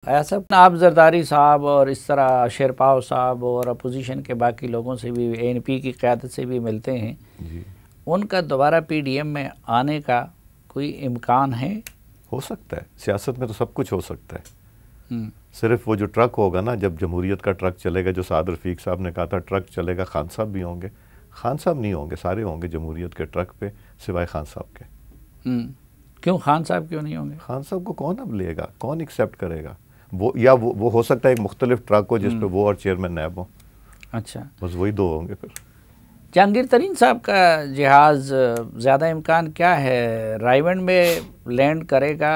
ایسا آپ زرداری صاحب اور اس طرح شیرپاؤ صاحب اور اپوزیشن کے باقی لوگوں سے بھی اے این پی کی قیادت سے بھی ملتے ہیں جی ان کا دوبارہ پی ڈی ایم میں آنے کا کوئی امکان ہے؟ ہو سکتا ہے، سیاست میں تو سب کچھ ہو سکتا ہے. صرف وہ جو ٹرک ہوگا نا، جب جمہوریت کا ٹرک چلے گا، جو سعد رفیق صاحب نے کہا تھا ٹرک چلے گا، خان صاحب بھی ہوں گے. خان صاحب نہیں ہوں گے، سارے ہوں گے جمہوریت کے ٹرک پہ سوائے خان صاحب کے. کیوں خان صاحب کیوں نہیں ہوں گے؟ خان صاحب کو کون اب لے گا، کون ایکسیپٹ کرے گا؟ وہ ہو سکتا ہے ایک مختلف ٹرک ہو جس پہ وہ اور چیئرمین نیب ہوں. اچھا، بس وہی دو ہوں گے. پھر جہانگیر ترین صاحب کا جہاز زیادہ امکان کیا ہے؟ رائے ونڈ میں لینڈ کرے گا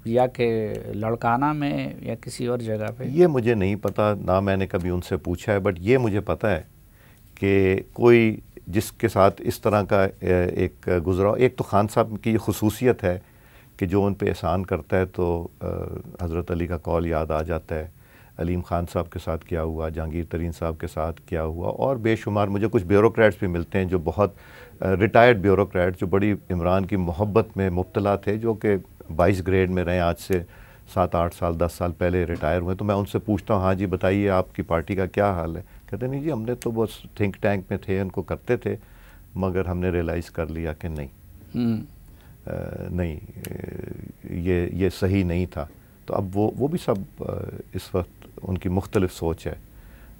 یا کہ لڑکانہ میں یا کسی اور جگہ پہ؟ یہ مجھے نہیں پتا، نہ میں نے کبھی ان سے پوچھا ہے، بٹ یہ مجھے پتا ہے کہ کوئی جس کے ساتھ اس طرح کا ایک گزرا. ایک تو خان صاحب کی خصوصیت ہے کہ جو ان پہ احسان کرتا ہے تو حضرت علی کا قول یاد آ جاتا ہے. علیم خان صاحب کے ساتھ کیا ہوا، جہانگیر ترین صاحب کے ساتھ کیا ہوا، اور بے شمار مجھے کچھ بیوروکریٹس بھی ملتے ہیں جو بہت ریٹائرڈ بیوروکریٹ جو بڑی عمران کی محبت میں مبتلا تھے، جو کہ 22 گریڈ میں رہے، آج سے 7-8 سال 10 سال پہلے ریٹائر ہوئے. تو میں ان سے پوچھتا ہوں، ہاں جی بتائیے آپ کی پارٹی کا کیا حال ہے؟ کہتے نہیں جی ہم نے تو بس تھنک ٹینک میں تھے، ان کو کرتے تھے، مگر ہم نے ریلائز کر لیا کہ نہیں یہ صحیح نہیں تھا. تو اب وہ بھی سب اس وقت ان کی مختلف سوچ ہے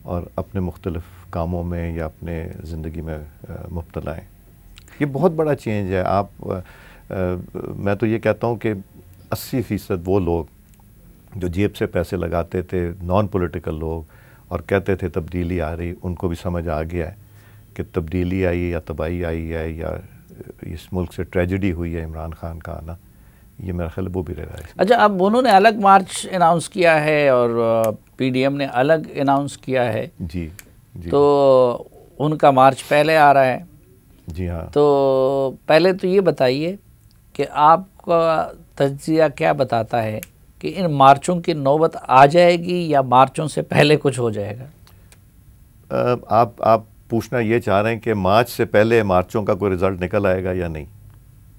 اور اپنے مختلف کاموں میں یا اپنے زندگی میں مبتلا ہیں. یہ بہت بڑا چینج ہے. میں تو یہ کہتا ہوں کہ 80% وہ لوگ جو جیب سے پیسے لگاتے تھے، نان پولیٹیکل لوگ، اور کہتے تھے تبدیلی آ رہی، ان کو بھی سمجھ آ گیا ہے کہ تبدیلی آئی یا تباہی آئی ہے یا اس ملک سے ٹریجڈی ہوئی ہے عمران خان کا آنا. یہ میرا خیال وہ بھی رہ رہا ہے. اچھا، اب انہوں نے الگ مارچ اناؤنس کیا ہے اور پی ڈی ایم نے الگ اناؤنس کیا ہے. جی تو ان کا مارچ پہلے آ رہا ہے. جی ہاں. تو پہلے تو یہ بتائیے کہ آپ کا تجزیہ کیا بتاتا ہے کہ ان مارچوں کی نوبت آ جائے گی یا مارچوں سے پہلے کچھ ہو جائے گا؟ آپ پوچھنا یہ چاہ رہے ہیں کہ مارچ سے پہلے مارچوں کا کوئی رزلٹ نکل آئے گا یا نہیں؟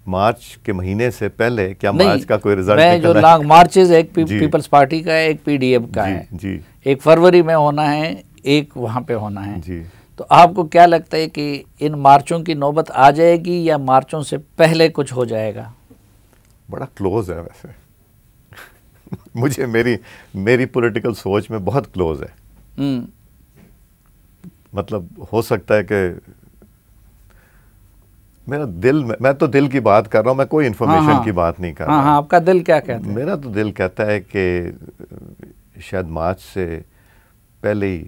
مارچ کے مہینے سے پہلے کیا مارچ کا کوئی رزلٹ نکل آئے گا؟ جو لانگ مارچز ایک پیپلز پارٹی کا ہے، ایک پی ڈی ایم کا ہے. جی ایک فروری میں ہونا ہے، ایک وہاں پہ ہونا ہے. جی. تو آپ کو کیا لگتا ہے کہ ان مارچوں کی نوبت آ جائے گی یا مارچوں سے پہلے کچھ ہو جائے گا؟ بڑا کلوز ہے ویسے. مجھے میری پولیٹیکل سوچ میں بہت کلوز ہے. مطلب ہو سکتا ہے کہ میرا دل، میں تو دل کی بات کر رہا ہوں، میں کوئی انفارمیشن کی بات نہیں کر رہا. ہاں، آپ کا دل کیا کہتا ہے؟ میرا تو دل کہتا ہے کہ شاید مارچ سے پہلے ہی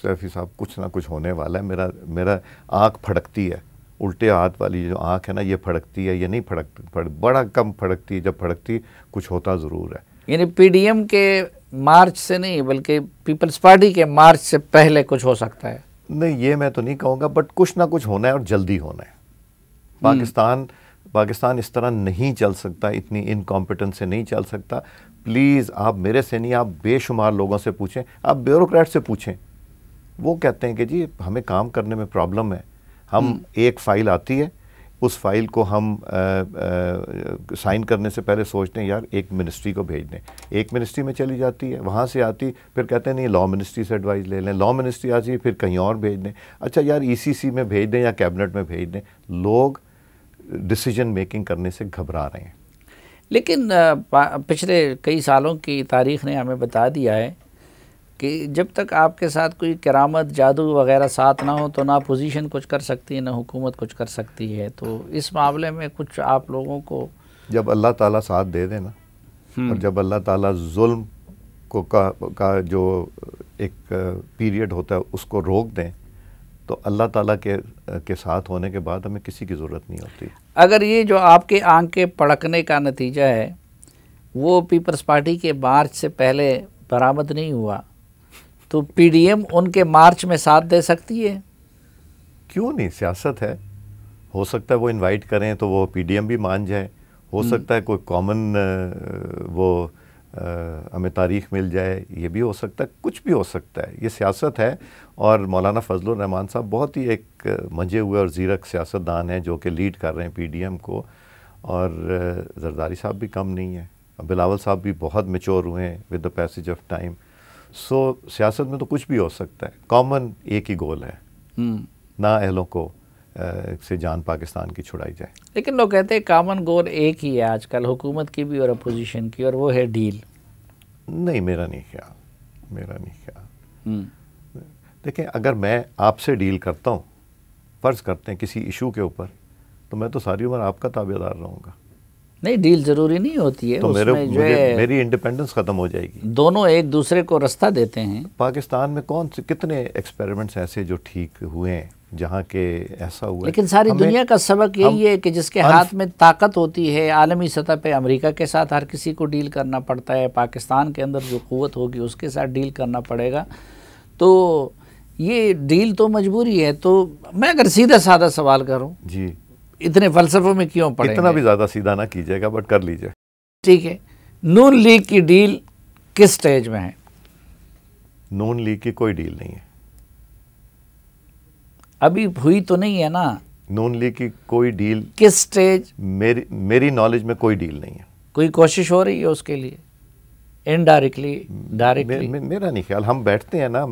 سیفی صاحب کچھ نہ کچھ ہونے والا ہے. میرا آنکھ پھڑکتی ہے، الٹے ہاتھ والی جو آنکھ ہے نا، یہ پھڑکتی ہے. یہ نہیں پھڑکتی، بڑا کم پھڑکتی ہے. جب پھڑکتی کچھ ہوتا ضرور ہے. یعنی پی ڈی ایم کے مارچ سے نہیں بلکہ پیپلز پارٹی کے مارچ سے پہلے کچھ ہو سکتا ہے؟ نہیں، یہ میں تو نہیں کہوں گا، بٹ کچھ نہ کچھ ہونا ہے اور جلدی ہونا ہے. پاکستان اس طرح نہیں چل سکتا، اتنی انکمپیٹنس سے نہیں چل سکتا. پلیز آپ میرے سے نہیں، آپ بے شمار لوگوں سے پوچھیں، آپ بیوروکریٹ سے پوچھیں. وہ کہتے ہیں کہ جی ہمیں کام کرنے میں پرابلم ہے. ہم ایک فائل آتی ہے، اس فائل کو ہم سائن کرنے سے پہلے سوچتے ہیں یار ایک منسٹری کو بھیج دیں. ایک منسٹری میں چلی جاتی ہے، وہاں سے آتی، پھر کہتے ہیں نہیں لاء منسٹری سے ایڈوائز لے لیں. لاء منسٹری آتی ہے، پھر کہیں اور بھیج دیں. اچھا یار ای سی سی میں بھیج دیں یا کیبنٹ میں بھیج دیں. لوگ ڈیسیجن میکنگ کرنے سے گھبرا رہے ہیں. لیکن پچھلے کئی سالوں کی تاریخ نے ہمیں بتا دیا ہے کہ جب تک آپ کے ساتھ کوئی کرامت جادو وغیرہ ساتھ نہ ہو تو نہ اپوزیشن کچھ کر سکتی ہے، نہ حکومت کچھ کر سکتی ہے. تو اس معاملے میں کچھ آپ لوگوں کو جب اللہ تعالیٰ ساتھ دے دے نا، اور جب اللہ تعالیٰ ظلم کا جو ایک پیریڈ ہوتا ہے اس کو روک دیں، تو اللہ تعالیٰ کے ساتھ ہونے کے بعد ہمیں کسی کی ضرورت نہیں ہوتی. اگر یہ جو آپ کے آنکھ کے پڑکنے کا نتیجہ ہے وہ پیپلز پارٹی کے مارچ سے پہلے برآمد نہیں ہوا تو پی ڈی ایم ان کے مارچ میں ساتھ دے سکتی ہے؟ کیوں نہیں، سیاست ہے. ہو سکتا ہے وہ انوائٹ کریں تو وہ پی ڈی ایم بھی مان جائے. ہو سکتا ہے کوئی کامن وہ ہمیں تاریخ مل جائے. یہ بھی ہو سکتا ہے، کچھ بھی ہو سکتا ہے. یہ سیاست ہے. اور مولانا فضل الرحمان صاحب بہت ہی ایک منجے ہوئے اور زیرک سیاستدان ہیں جو کہ لیڈ کر رہے ہیں پی ڈی ایم کو. اور زرداری صاحب بھی کم نہیں ہیں. بلاول صاحب بھی بہت میچور ہوئے ہیں with the passage of time. So سیاست میں تو کچھ بھی ہو سکتا ہے. کامن ایک ہی گول ہے, نا اہلوں کو سے جان پاکستان کی چھڑائی جائے. لیکن لوگ کہتے ہیں کامن گول ایک ہی ہے آج کل, حکومت کی بھی اور اپوزیشن کی, اور وہ ہے ڈیل. نہیں, میرا نہیں خیال. دیکھیں, اگر میں آپ سے ڈیل کرتا ہوں, فرض کرتے ہیں کسی ایشو کے اوپر, تو میں تو ساری عمر آپ کا تابع دار رہوں گا. نہیں, ڈیل ضروری نہیں ہوتی ہے, تو میری انڈیپینڈنس ختم ہو جائے گی. دونوں ایک دوسرے کو رستہ دیتے ہیں. پاکستان میں کتنے ایکسپیریمنٹس ایسے جو ٹھیک ہوئے ہیں جہاں کے ایسا ہوا ہے. لیکن ساری دنیا کا سبق یہی ہے کہ جس کے ہاتھ میں طاقت ہوتی ہے, عالمی سطح پہ امریکہ کے ساتھ ہر کسی کو ڈیل کرنا پڑتا ہے, پاکستان کے اندر جو قوت ہوگی اس کے ساتھ ڈیل کرنا پڑے گا. تو یہ ڈیل تو مجبوری ہے. تو میں اگر سیدھا سادہ سوال کروں, جی, اتنے فلسفوں میں کیوں پڑیں گے؟ اتنا بھی زیادہ سیدھا نہ کیجیے گا, بٹ کر لیجیے. ٹھیک ہے, نون لیگ کی ڈیل کس سٹیج میں ہے؟ نون لیگ کی کوئی ڈیل نہیں ہے. ابھی ہوئی تو نہیں ہے نا. نون لیگ کی کوئی ڈیل کس سٹیج؟ میری نالج میں کوئی ڈیل نہیں ہے. کوئی کوشش ہو رہی ہے اس کے لیے انڈائریکٹلی, ڈائریکٹلی؟ میرا نہیں خیال. ہم بیٹھتے ہیں نا,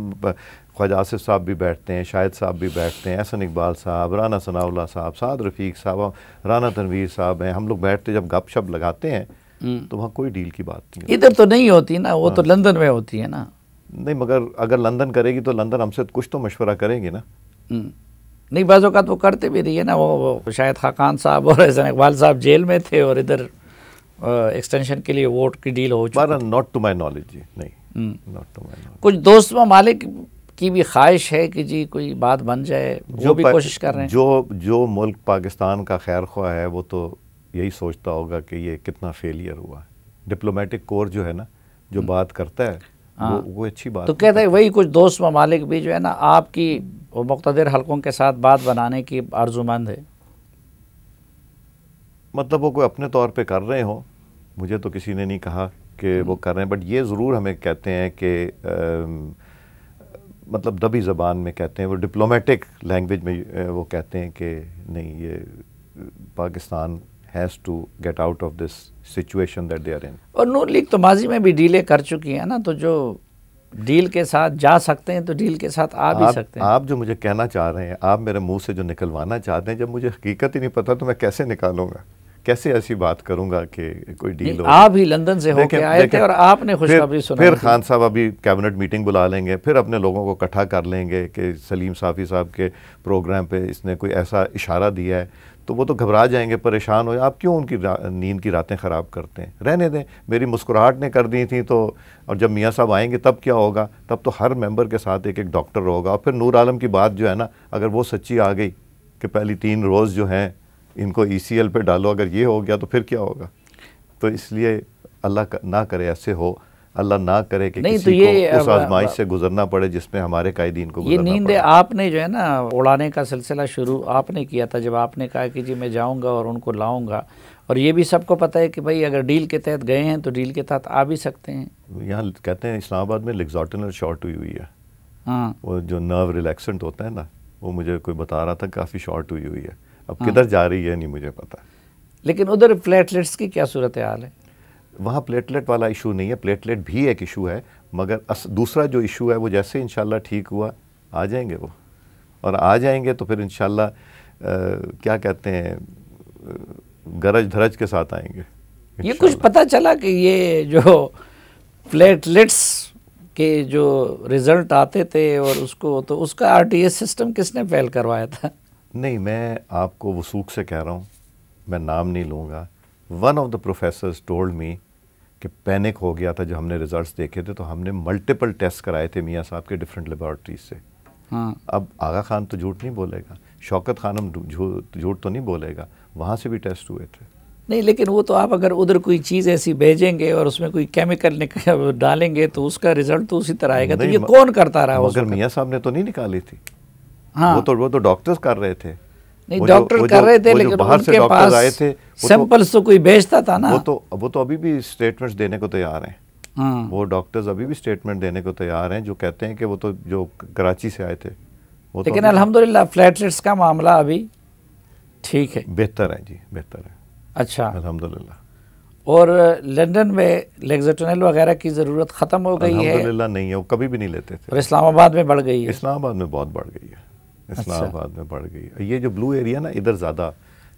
خواجہ آصف صاحب بھی بیٹھتے ہیں, شاہد صاحب بھی بیٹھتے ہیں, احسن اقبال صاحب, رانا ثناء اللہ صاحب, سعد رفیق صاحب, رانا تنویر صاحب ہیں. ہم لوگ بیٹھتے جب گپ شپ لگاتے ہیں تو وہاں کوئی ڈیل کی بات نہیں. ادھر تو نہیں ہوتی نا, وہ تو لندن میں ہوتی ہے نا. نہیں, مگر اگر لندن کرے گی تو لندن ہم سے کچھ تو مشورہ کریں گے نا. نہیں, بعض اوقات وہ کرتے بھی رہی ہے نا. وہ شاہد خاقان صاحب اور احسن اقبال صاحب جیل میں تھے اور ادھر ایکسٹینشن کے لیے ووٹ کی ڈیل ہو چکی. Not to my knowledge. جی نہیں, ناٹ ٹو مائی نالج. کچھ دوست ممالک کی بھی خواہش ہے کہ جی کوئی بات بن جائے, جو بھی کوشش کر رہے ہیں. جو ملک پاکستان کا خیر خواہ ہے وہ تو یہی سوچتا ہوگا کہ یہ کتنا فیلئر ہوا ہے. ڈپلومیٹک کور جو ہے نا, جو بات کرتا ہے وہ اچھی بات. تو کہتے ہیں وہی کچھ دوست ممالک بھی جو ہے نا آپ کی مقتدر حلقوں کے ساتھ بات بنانے کی آرزومند ہے. مطلب وہ کوئی اپنے طور پہ کر رہے ہوں, مجھے تو کسی نے نہیں کہا کہ وہ کر رہے ہیں, بٹ یہ ضرور ہمیں کہتے ہیں کہ مطلب دبی زبان میں کہتے ہیں, وہ ڈپلومیٹک لینگویج میں وہ کہتے ہیں کہ نہیں, یہ Pakistan has to get out of this situation that they are in. اور نون لیگ تو ماضی میں بھی ڈیلیں کر چکی ہیں نا, تو جو ڈیل کے ساتھ جا سکتے ہیں تو ڈیل کے ساتھ آ بھی سکتے ہیں. آپ جو مجھے کہنا چاہ رہے ہیں, آپ میرے منہ سے جو نکلوانا چاہتے ہیں, جب مجھے حقیقت ہی نہیں پتا تو میں کیسے نکالوں گا, کیسے ایسی بات کروں گا کہ کوئی ڈیل ہو. آپ ہی لندن سے ہو کے آئے تھے اور آپ نے خوشخبری سنائی. پھر خان صاحب ابھی کیبنٹ میٹنگ بلا لیں گے, پھر اپنے لوگوں کو اکٹھا کر لیں گے کہ سلیم صافی صاحب کے پروگرام پہ اس نے کوئی ایسا اشارہ دیا ہے, تو وہ تو گھبرا جائیں گے, پریشان ہو جائیں. آپ کیوں ان کی نیند کی راتیں خراب کرتے ہیں؟ رہنے دیں. میری مسکراہٹ نے کر دی تھی تو, اور جب میاں صاحب آئیں گے تب کیا ہوگا؟ تب تو ہر ممبر کے ساتھ ایک ایک ڈاکٹر ہوگا. اور پھر نور عالم کی بات جو ہے نا, اگر وہ سچی آ گئی کہ پہلی 3 روز جو ہیں ان کو ECL پہ ڈالو, اگر یہ ہو گیا تو پھر کیا ہوگا؟ تو اس لیے اللہ نہ کرے ایسے ہو, اللہ نہ کرے کہ کسی کو اس آزمائش سے گزرنا پڑے جس میں ہمارے قائدین کو گزرنا پڑے. یہ نیند آپ نے جو ہے نا اڑانے کا سلسلہ شروع آپ نے کیا تھا, جب آپ نے کہا کہ جی میں جاؤں گا اور ان کو لاؤں گا, اور یہ بھی سب کو پتہ ہے کہ بھائی اگر ڈیل کے تحت گئے ہیں تو ڈیل کے تحت آ بھی سکتے ہیں. یہاں کہتے ہیں اسلام آباد میں لیگزاٹنل شارٹ ہوئی ہے. ہاں, وہ جو نرو ریلیکسنٹ ہوتا ہے نا, وہ مجھے کوئی بتا رہا تھا کافی شارٹ ہوئی ہے. اب کدھر جا رہی ہے نہیں مجھے پتا. لیکن ادھر پلیٹلیٹس کی کیا صورتحال ہے؟ وہاں پلیٹلیٹ والا ایشو نہیں ہے, پلیٹلیٹ بھی ایک ایشو ہے, مگر دوسرا جو ایشو ہے وہ جیسے انشاءاللہ ٹھیک ہوا آ جائیں گے وہ, اور آ جائیں گے تو پھر انشاءاللہ کیا کہتے ہیں گرج دھرج کے ساتھ آئیں گے. یہ کچھ پتہ چلا کہ یہ جو پلیٹلیٹس کے جو رزلٹ آتے تھے اور اس کو, تو اس کا RTS سسٹم کس نے فیل کروایا تھا؟ نہیں, میں آپ کو وثوق سے کہہ رہا ہوں, میں نام نہیں لوں گا. One of the professors told me کہ پینک ہو گیا تھا جب ہم نے ریزلٹس دیکھے تھے, تو ہم نے ملٹیپل ٹیسٹ کرائے تھے میاں صاحب کے ڈفرینٹ لیبارٹریز سے. ہاں, اب آغا خان تو جھوٹ نہیں بولے گا, شوکت خانم جھوٹ تو نہیں بولے گا, وہاں سے بھی ٹیسٹ ہوئے تھے. نہیں, لیکن وہ تو آپ اگر ادھر کوئی چیز ایسی بھیجیں گے اور اس میں کوئی کیمیکل ڈالیں گے تو اس کا رزلٹ تو اسی طرح آئے گا. تو یہ کون کرتا رہا؟ مگر میاں صاحب نے تو نہیں نکالی تھی. ہاں, وہ تو ڈاکٹرز کر رہے تھے. نہیں, ڈاکٹر کر رہے تھے, لیکن ان کے پاس سیمپلز تو کوئی بھیجتا تھا نا. وہ تو ابھی بھی اسٹیٹمنٹس دینے کو تیار ہیں. وہ ڈاکٹرز ابھی بھی اسٹیٹمنٹ دینے کو تیار ہیں جو کہتے ہیں کہ وہ تو جو کراچی سے آئے تھے. لیکن الحمدللہ پلیٹلیٹس کا معاملہ ابھی ٹھیک ہے, بہتر ہے. جی بہتر ہے. اچھا, الحمدللہ. اور لندن میں لیگزوٹنل وغیرہ کی ضرورت ختم ہو گئی ہے؟ الحمدللہ نہیں ہے، وہ کبھی بھی نہیں لیتے تھے. اور اسلام آباد میں بڑھ گئی ہے؟ اسلام آباد میں بہت بڑھ گئی ہے، اسلام آباد میں بڑھ گئی ہے. یہ جو بلو ایریا نا، ادھر زیادہ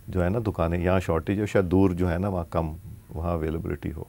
جو ہے نا دکانیں، یہاں شارٹیج ہے، شاید دور جو ہے نا وہاں کم، وہاں اویلیبلٹی ہو.